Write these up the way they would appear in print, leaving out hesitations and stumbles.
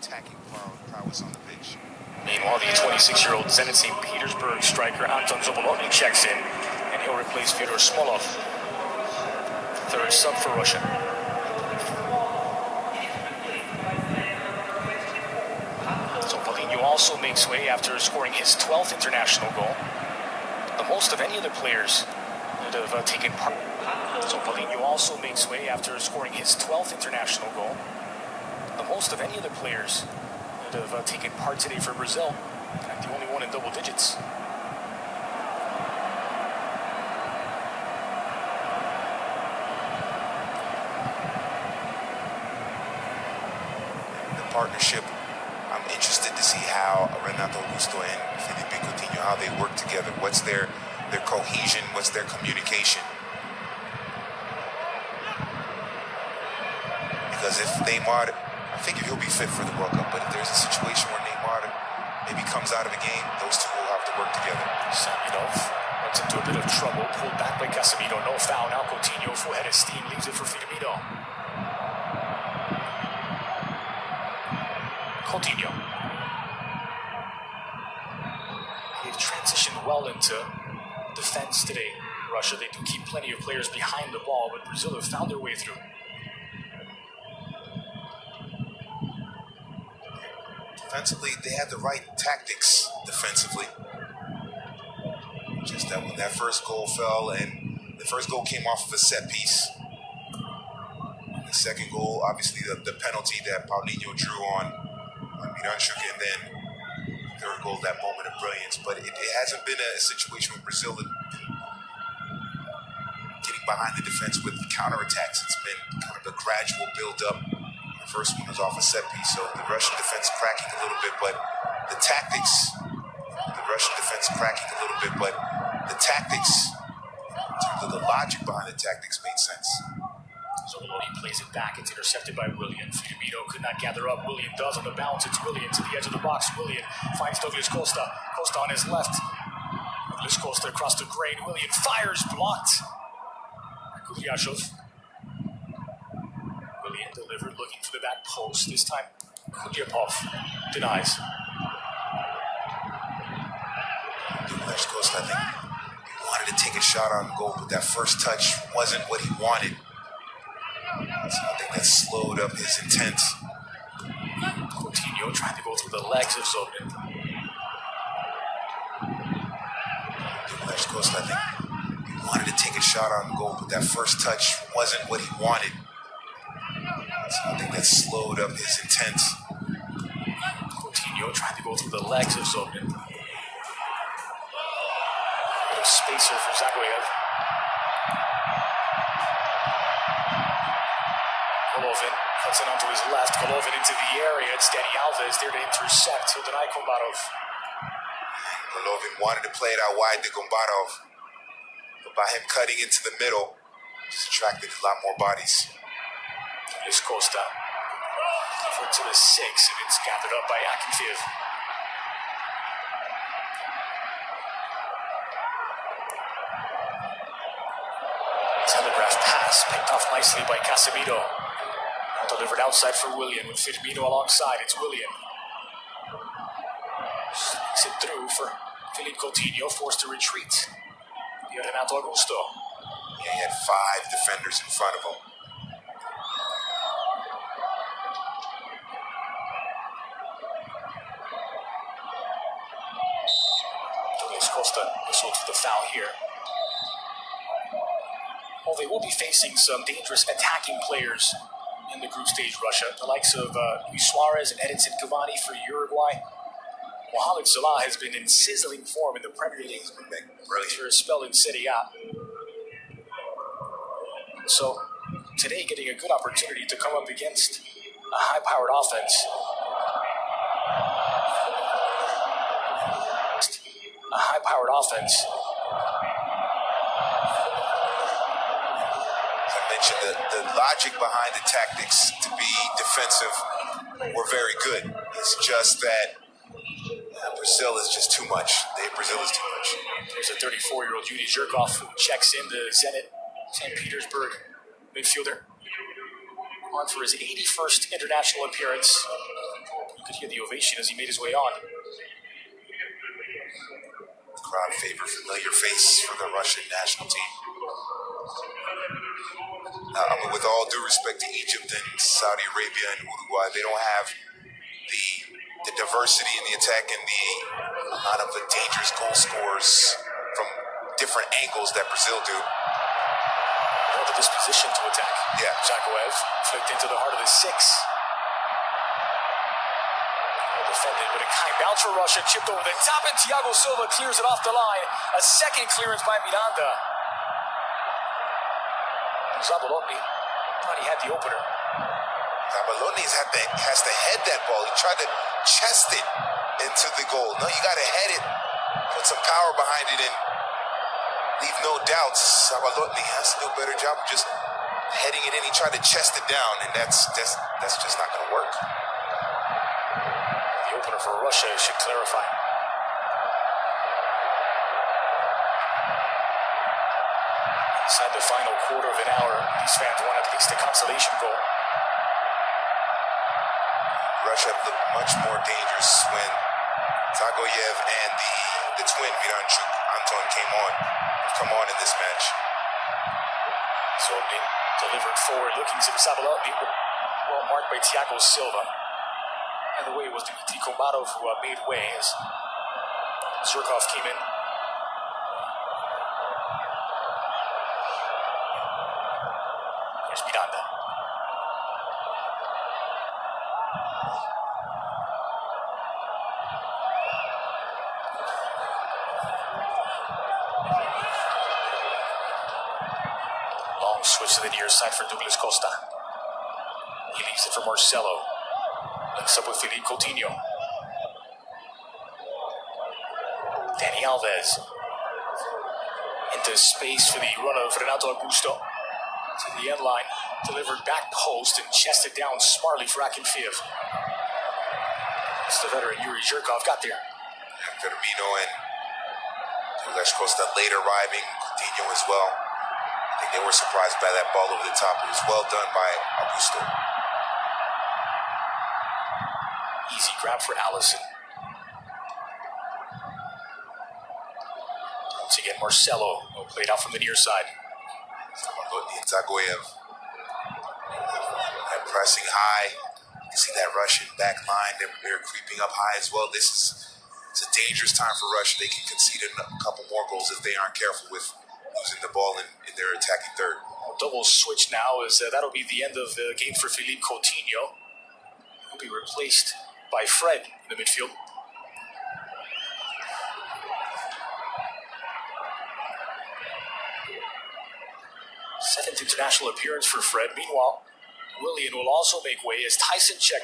attacking prowess on the pitch. Meanwhile, the 26-year-old Zenit St. Petersburg striker Anton Zobolotny checks in, and he'll replace Fyodor Smolov, third sub for Russia. Zobolotny also makes way after scoring his 12th international goal, the most of any other players that have taken part. Zobolotny also makes way after scoring his 12th international goal, the most of any other players that have taken part today for Brazil, and the only one in double digits. The partnership, I'm interested to see how Renato Augusto and Felipe Coutinho, how they work together. What's their cohesion? What's their communication? Because if Neymar, I think he'll be fit for the World Cup, but if there's a situation where Neymar maybe comes out of a game, those two will have to work together. Samidov runs into a bit of trouble, pulled back by Casemiro, no foul. Now Coutinho, full head of steam, leaves it for Firmino. Coutinho. They've transitioned well into defense today. Russia, they do keep plenty of players behind the ball, but Brazil have found their way through. Defensively, they had the right tactics defensively. Just that when that first goal fell, and the first goal came off of a set piece. And the second goal, obviously the penalty that Paulinho drew on Miranchuk, and then the third goal, that moment of brilliance. But it hasn't been a situation where Brazil getting behind the defense with counterattacks. It's been kind of a gradual build-up. The first one was off a set piece, so the Russian defense cracking a little bit, but the tactics, in terms of the logic behind the tactics, made sense. Zobolotny plays it back. It's intercepted by Willian. Firmino could not gather up. Willian does on the bounce. It's Willian to the edge of the box. Willian finds Douglas Costa. Costa on his left. Douglas Costa across the grain. Willian fires, blocked. Kudryashov. Willian delivered, looking for the back post. This time, Kudyapov denies. Douglas Costa, I think, he wanted to take a shot on goal, but that first touch wasn't what he wanted. So I think that slowed up his intent. Coutinho trying to go through the legs of Zobin. Douglas Costa, I think, he wanted to take a shot on goal, but that first touch wasn't what he wanted. So I think that slowed up his intent. Coutinho trying to go through the legs of Zobin. Bit of spacer for Zagoyev. Golovin cuts it onto his left. Golovin into the area. It's Dani Alves there to intercept. He'll deny Kombarov. Golovin wanted to play it out wide to Kombarov, but by him cutting into the middle, just attracted a lot more bodies. Is Costa for to the 6, and it's gathered up by Akinfeev. Telegraph pass picked off nicely by Casemiro. Now delivered outside for Willian with Firmino alongside. It's Willian. Sneaks it through for Philippe Coutinho, forced to retreat. Renato Augusto. Yeah, he had 5 defenders in front of him. Costa whistled for the foul here. Well, they will be facing some dangerous attacking players in the group stage, Russia. The likes of Luis Suarez and Edinson Cavani for Uruguay. Mohamed Salah has been in sizzling form in the Premier League. He's been brilliant for his spell in Serie A. So, today getting a good opportunity to come up against a high-powered offense. A high-powered offense. As I mentioned, the logic behind the tactics to be defensive were very good. It's just that Brazil is just too much. Brazil is too much. There's a 34-year-old Yuri Zhirkov who checks in, the Zenit St. Petersburg midfielder. On for his 81st international appearance. Could hear the ovation as he made his way on. Crowd favor familiar face for the Russian national team. But with all due respect to Egypt and Saudi Arabia and Uruguay, they don't have the diversity in the attack and the amount of the dangerous goal scorers from different angles that Brazil do. Well, the disposition to attack. Yeah. Zagoev flicked into the heart of the six. Well defended, but a kind bounce for Russia, chipped over the top, and Thiago Silva clears it off the line. A second clearance by Miranda. Zabalotni thought he had the opener. Zabalotni has to head that ball. He tried to chest it into the goal. No, you got to head it, put some power behind it, and leave no doubts. Zabalotni has to do a better job of just heading it in. He tried to chest it down, and that's just not going to work. The opener for Russia should clarify. Inside the final quarter of an hour, these fans want at least a consolation goal. Russia looked much more dangerous when Zagoev and the twin Miranchuk Anton come on in this match. Zobnin delivered forward, looking to Zabalotni, well marked by Thiago Silva. And the way it was Dmitry Komarov who made way as Zhirkov came in. Here's Miranda. Long switch to the near side for Douglas Costa. He leaves it for Marcelo. Links up with Philippe Coutinho. Dani Alves. Into space for the run of Renato Augusto. To the end line. Delivered back post and chested down smartly for Akinfeev. It's the veteran Yuri Zhirkov got there. And Firmino and Douglas Costa late arriving. Coutinho as well. I think they were surprised by that ball over the top. It was well done by Augusto. Easy grab for Allison. Once again, Marcelo played out from the near side. Zabalotni and Zagoev. And pressing high. You see that Russian back line. They're creeping up high as well. It's a dangerous time for Russia. They can concede a couple more goals if they aren't careful with losing the ball in their attacking third. Double switch now as that'll be the end of the game for Philippe Coutinho. He'll be replaced by Fred in the midfield. Seventh international appearance for Fred. Meanwhile, Willian will also make way as Tyson check.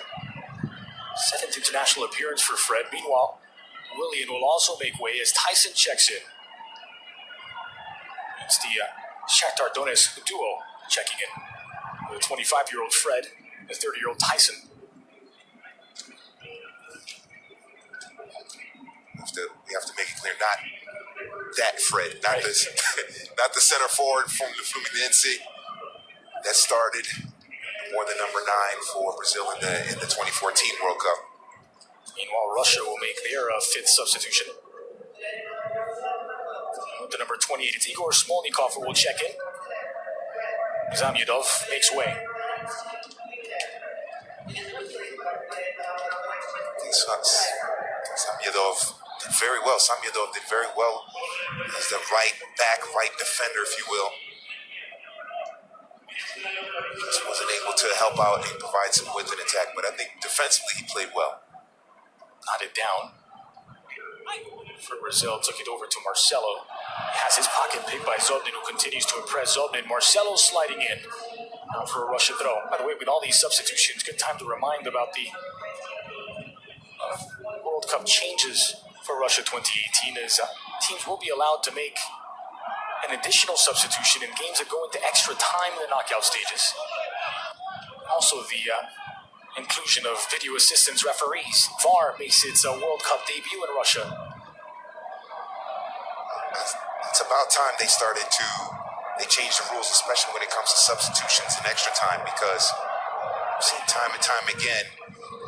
Seventh international appearance for Fred. Meanwhile, Willian will also make way as Tyson checks in. It's the Shakhtar Donetsk duo checking in. The 25-year-old Fred, the 30-year-old Tyson. We have to make it clear, not that Fred, not not the center forward from the Fluminense that started more than number 9 for Brazil in the 2014 World Cup. Meanwhile, Russia will make their fifth substitution. With the number 28, it's Igor Smolnikov who will check in. Zamyudov makes way. Samyudov did very well. Samyudov did very well as the right defender, if you will. Just wasn't able to help out and provide some width in attack, but I think defensively he played well. Knotted down. For Brazil, took it over to Marcelo. He has his pocket picked by Zobnin, who continues to impress Zobnin. Marcelo sliding in. Now for a Russia throw. By the way, with all these substitutions, good time to remind about the World Cup changes for Russia 2018 as teams will be allowed to make an additional substitution in games that go into extra time in the knockout stages. Also, the inclusion of video assistance referees. VAR makes its World Cup debut in Russia. It's about time they changed the rules, especially when it comes to substitutions and extra time, because I've seen time and time again,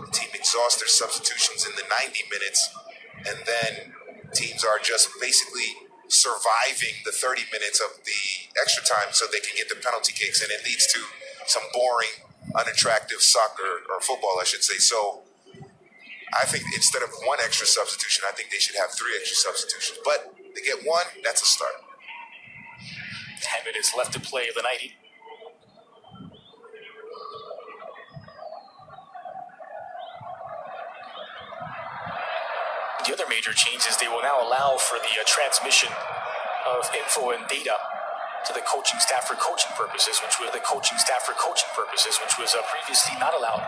the team exhaust their substitutions in the 90 minutes, and then teams are just basically surviving the 30 minutes of the extra time so they can get the penalty kicks, and it leads to some boring, unattractive soccer, or football, I should say. So I think instead of one extra substitution, I think they should have 3 extra substitutions. But they get one, that's a start. 10 minutes left to play of the 90. The other major change is they will now allow for the transmission of info and data to the coaching staff for coaching purposes, which was previously not allowed.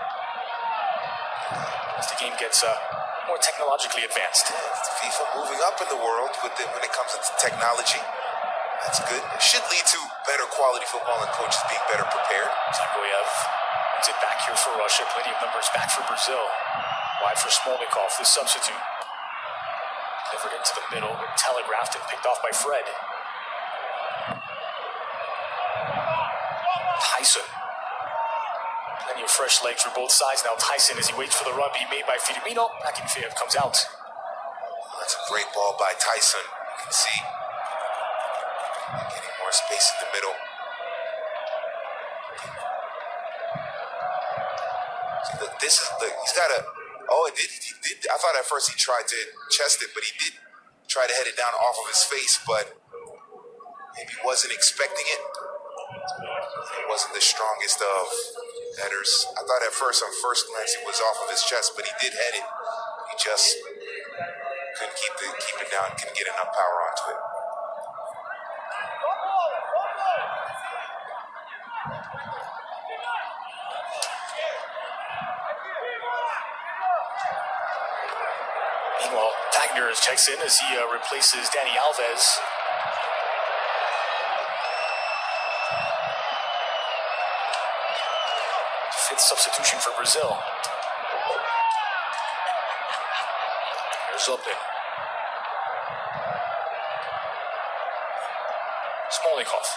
As the game gets more technologically advanced. FIFA moving up in the world when it comes to technology. That's good. It should lead to better quality football and coaches being better prepared. Zagoyev wins it back here for Russia. Plenty of numbers back for Brazil. Wide for Smolnikov, the substitute. Delivered into the middle, telegraphed and picked off by Fred. Tyson. Plenty of fresh legs for both sides. Now Tyson, as he waits for the run being made by Firmino. Akinfeev comes out. That's a great ball by Tyson. You can see getting more space in the middle. See, look, he's got a. Oh, he did. I thought at first he tried to chest it, but he did try to head it down off of his face, but maybe wasn't expecting it. It wasn't the strongest of headers. I thought at first, on first glance, it was off of his chest, but he did head it. He just couldn't keep it down, couldn't get enough power onto it. Meanwhile, Wagner checks in as he replaces Dani Alves. Fifth substitution for Brazil. Here's Zopin. Smolnikov.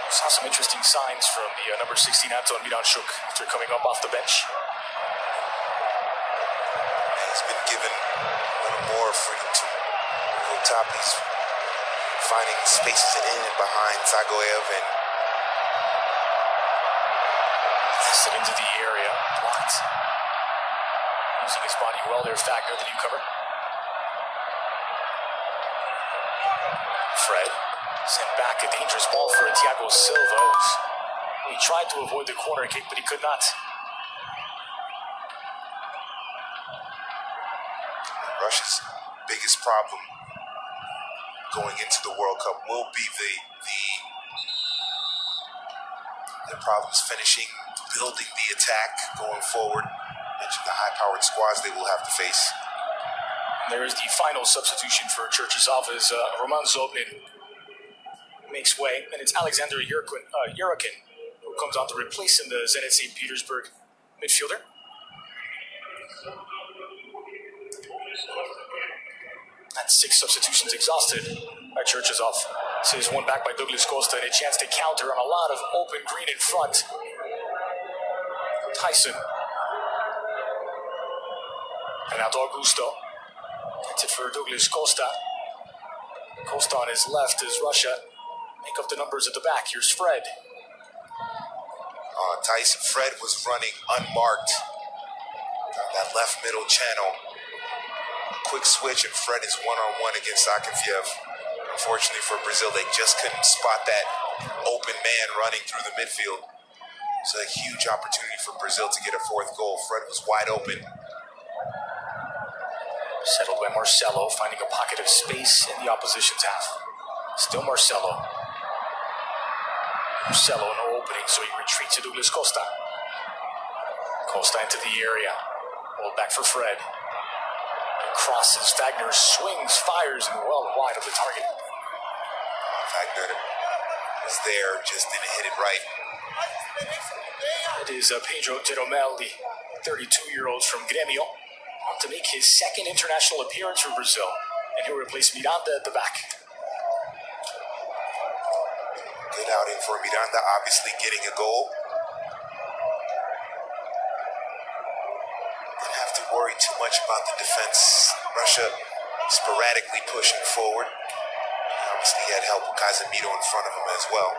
Saw some interesting signs from the number 16 Anton Miranchuk after coming up off the bench. He's been given a little more freedom to go top. He's finding spaces in and behind Zagoyev and tested into the area, blocked. Using his body well there, Wagner, the newcomer. Fred. Sent back a dangerous ball for Thiago Silva. He tried to avoid the corner kick, but he could not. Russia's biggest problem going into the World Cup will be the problems finishing, building the attack going forward. Mention the high-powered squads they will have to face. There is the final substitution for Cherchesov as Roman Zobnin makes way, and it's Alexander Yurakin who comes on to replace him, the Zenit St. Petersburg midfielder. That's 6 substitutions exhausted by Cherchesov. Says one back by Douglas Costa and a chance to counter on a lot of open green in front. Tyson. Renato Augusto. Gets it for Douglas Costa. Costa on his left as Russia make up the numbers at the back. Here's Fred. Tyson. Fred was running unmarked on that left middle channel. Quick switch, and Fred is one-on-one against Akinfeev. Unfortunately for Brazil, they just couldn't spot that open man running through the midfield. It's a huge opportunity for Brazil to get a 4th goal. Fred was wide open. Settled by Marcelo, finding a pocket of space in the opposition's half. Still Marcelo. Marcelo, no opening, so he retreats to Douglas Costa. Costa into the area. Hold back for Fred. Crosses, Wagner swings, fires, and well wide of the target. Wagner was there, just didn't hit it right. It is Pedro Jeromel, the 32-year-old from Grêmio, to make his 2nd international appearance for Brazil, and he'll replace Miranda at the back. Good outing for Miranda, obviously getting a goal. Don't have to worry too much about the defense. Russia sporadically pushing forward. Obviously he had help with Casemiro in front of him as well.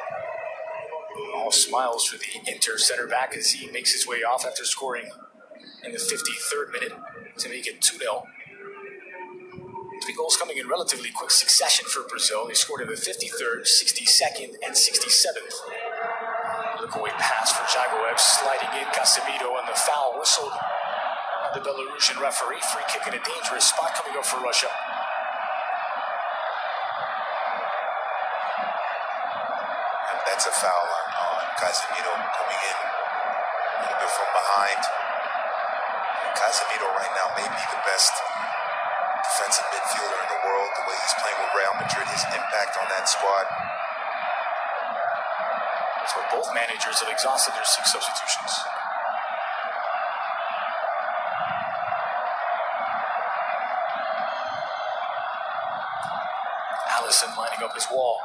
All smiles for the Inter center back as he makes his way off after scoring in the 53rd minute to make it 2-0. 3 goals coming in relatively quick succession for Brazil. They scored in the 53rd, 62nd, and 67th. Look-away pass for Jagoev, sliding in Casemiro, and the foul whistled by the Belarusian referee. Free kick in a dangerous spot coming up for Russia. And that's a foul on Casemiro coming in a little bit from behind. And Casemiro right now may be the best defensive midfielder in the world. The way he's playing with Real Madrid, his impact on that squad. So both managers have exhausted their 6 substitutions. Allison lining up his wall.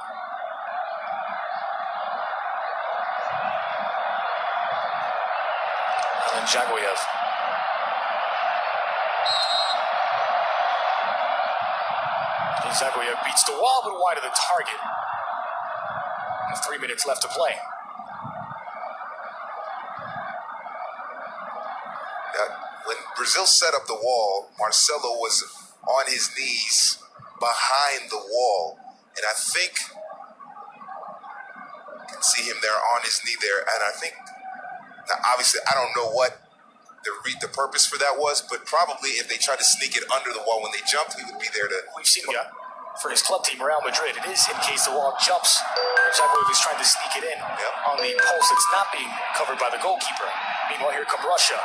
Alan Jagoev. Zagoyev beats the wall, but wide of the target. With 3 minutes left to play. When Brazil set up the wall, Marcelo was on his knees behind the wall. And I think, you can see him there on his knee there. And I think, now obviously, I don't know what the purpose for that was, but probably if they tried to sneak it under the wall when they jumped, he would be there to... We've seen for his club team, Real Madrid, it is in case the wall jumps. Zagoev is trying to sneak it in on the post that's not being covered by the goalkeeper. Meanwhile, here come Russia.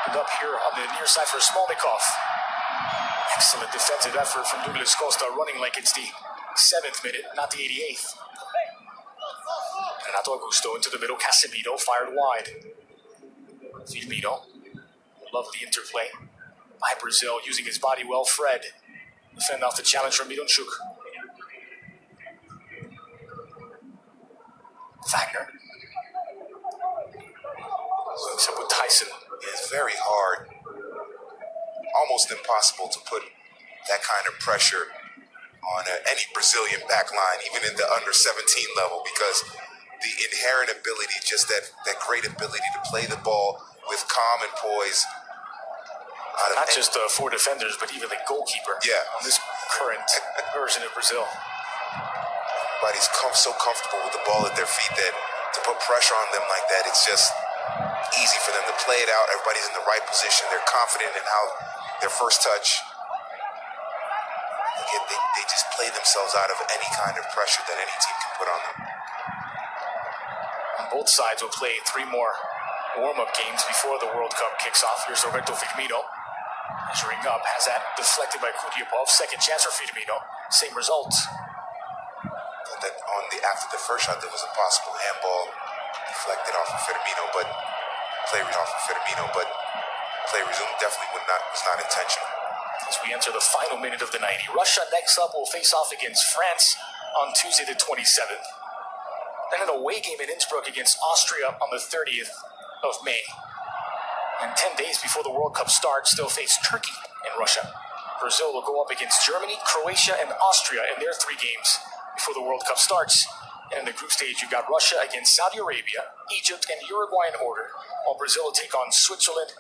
Opened up here on the near side for Smolnikov. Excellent defensive effort from Douglas Costa, running like it's the 7th minute, not the 88th. Renato Augusto into the middle. Casemiro fired wide. Firmino. Love the interplay by Brazil, using his body well. Fred defend off the challenge from Mironchuk. Wagner. Links up with Tyson. It's very hard, almost impossible to put that kind of pressure on any Brazilian back line, even in the under 17 level, because the inherent ability, just that great ability to play the ball with calm and poise. Not just 4 defenders, but even the goalkeeper. Yeah. On this current version of Brazil. Everybody's so comfortable with the ball at their feet that to put pressure on them like that, it's just easy for them to play it out. Everybody's in the right position. They're confident in how their first touch. They just play themselves out of any kind of pressure that any team can put on them. On both sides will play 3 more warm-up games before the World Cup kicks off. Here's Roberto Firmino. Measuring up, has that deflected by Kudyapov. Second chance for Firmino. Same result. Thought that after the first shot, there was a possible handball deflected off of Firmino, but play resumed. Definitely was not intentional. As we enter the final minute of the 90, Russia next up will face off against France on Tuesday the 27th. Then an away game in Innsbruck against Austria on the 30th of May. And 10 days before the World Cup starts, they'll face Turkey in Russia. Brazil will go up against Germany, Croatia, and Austria in their 3 games before the World Cup starts. And in the group stage, you've got Russia against Saudi Arabia, Egypt, and Uruguay in order, while Brazil will take on Switzerland.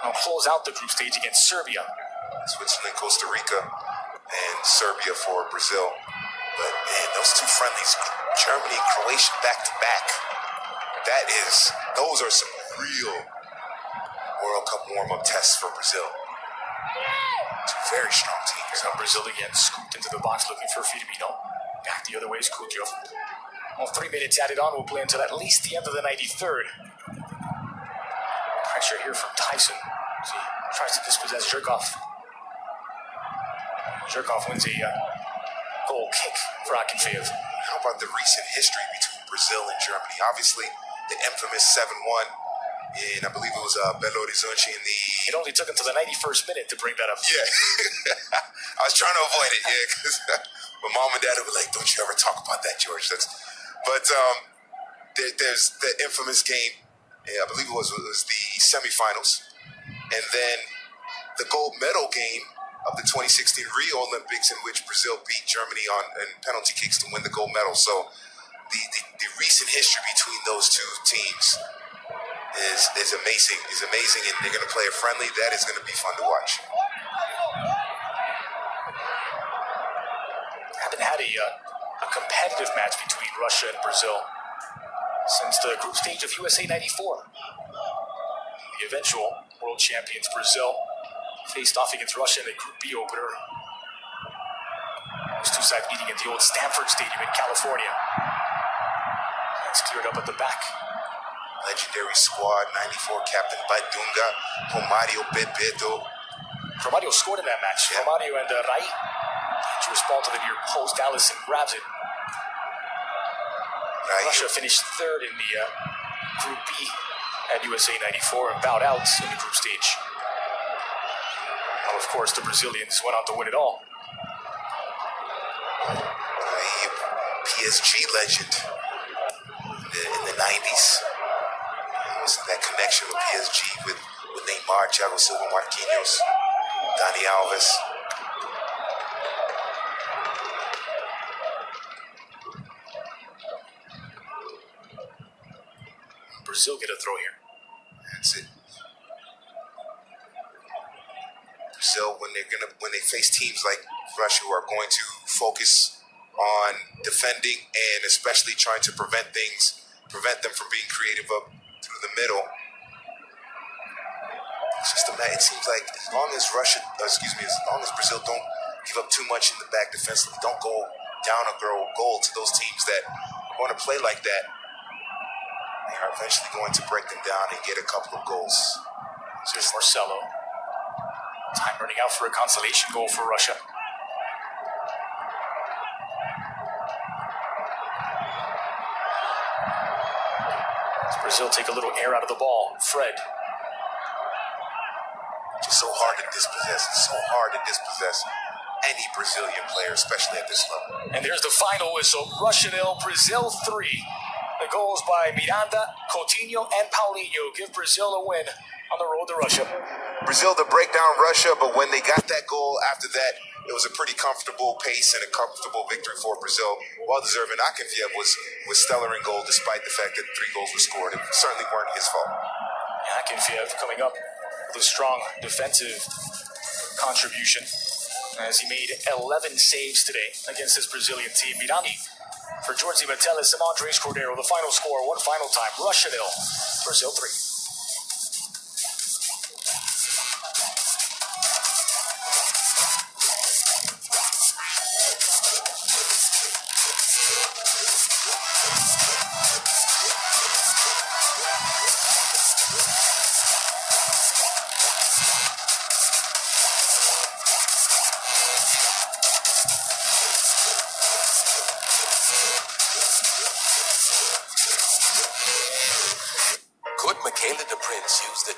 And will close out the group stage against Serbia. Switzerland, Costa Rica, and Serbia for Brazil. But man, those 2 friendlies, Germany and Croatia back to back. Those are some real World Cup warm-up tests for Brazil. 2 very strong teams. Now Brazil again, scooped into the box looking for Firmino. Back the other way is Kudyov. Well, 3 minutes added on will play until at least the end of the 93rd. Pressure here from Tyson as he tries to dispossess Zhirkov. Zhirkov wins a goal kick for Akinfeev. How about the recent history between Brazil and Germany? Obviously, the infamous 7-1 and I believe it was Belo Horizonte in the... It only took him to the 91st minute to bring that up. Yeah. I was trying to avoid it, yeah, because my mom and dad would be like, don't you ever talk about that, George. There's the infamous game, I believe it was the semifinals, and then the gold medal game of the 2016 Rio Olympics, in which Brazil beat Germany on penalty kicks to win the gold medal. So the recent history between those two teams is amazing. And they're going to play a friendly. That is going to be fun to watch. Haven't had a competitive match between Russia and Brazil since the group stage of USA 94. The eventual world champions Brazil faced off against Russia in the Group B opener. Those two sides meeting at the old Stanford Stadium in California. That's cleared up at the back. Legendary squad, 94 captain Badunga, Romario Bebeto. Romario scored in that match. Yeah. Romario and Rai. Dangerous ball to the near post. Allison grabs it. Russia finished third in the Group B at USA 94 and bowed out in the group stage. And of course, the Brazilians went on to win it all. PSG legend in the 90s. That connection with PSG with Neymar, Thiago Silva, Marquinhos, Dani Alves. Brazil get a throw here. That's it. Brazil, when they face teams like Russia, who are going to focus on defending and especially trying to prevent them from being creative up through the middle. It's just it seems like as long as Brazil don't give up too much in the back defensively, don't go down a goal to those teams that want to play like that, they are eventually going to break them down and get a couple of goals. There's Marcelo. Time running out for a consolation goal for Russia. As Brazil take a little air out of the ball. Fred. Just so hard to dispossess. It's so hard to dispossess any Brazilian player, especially at this level. And there's the final whistle. Russia 0, Brazil 3. The goals by Miranda, Coutinho, and Paulinho give Brazil a win on the road to Russia. Brazil to break down Russia, but when they got that goal after that, it was a pretty comfortable pace and a comfortable victory for Brazil. Well-deserving. Akinfeev was stellar in goal, despite the fact that 3 goals were scored. It certainly weren't his fault. Akinfeev coming up with a strong defensive contribution as he made 11 saves today against this Brazilian team. Miranda for Jorge Metellus and Andres Cordero. The final score, one final time. Russia 0, Brazil 3.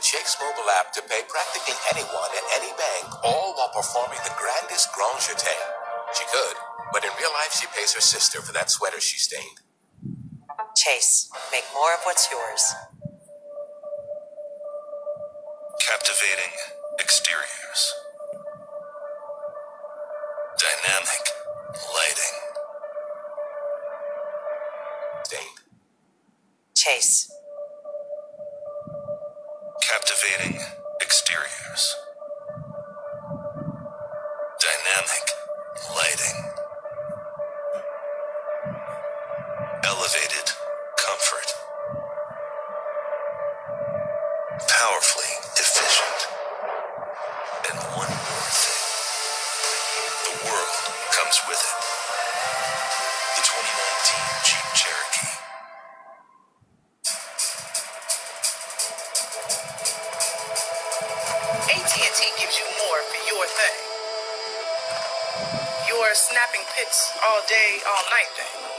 Chase mobile app to pay practically anyone at any bank, all while performing the grandest grand jeté. She could, but in real life she pays her sister for that sweater she stained. Chase, make more of what's yours. Captivating exteriors. Dynamic lighting. Stained. Chase. Captivating exteriors. Dynamic lighting. Elevated comfort. Powerfully efficient. And one more thing. The world comes with it. The 2019 Jeep Cherokee. AT&T gives you more for your thing. Your snapping pics all day, all night thing.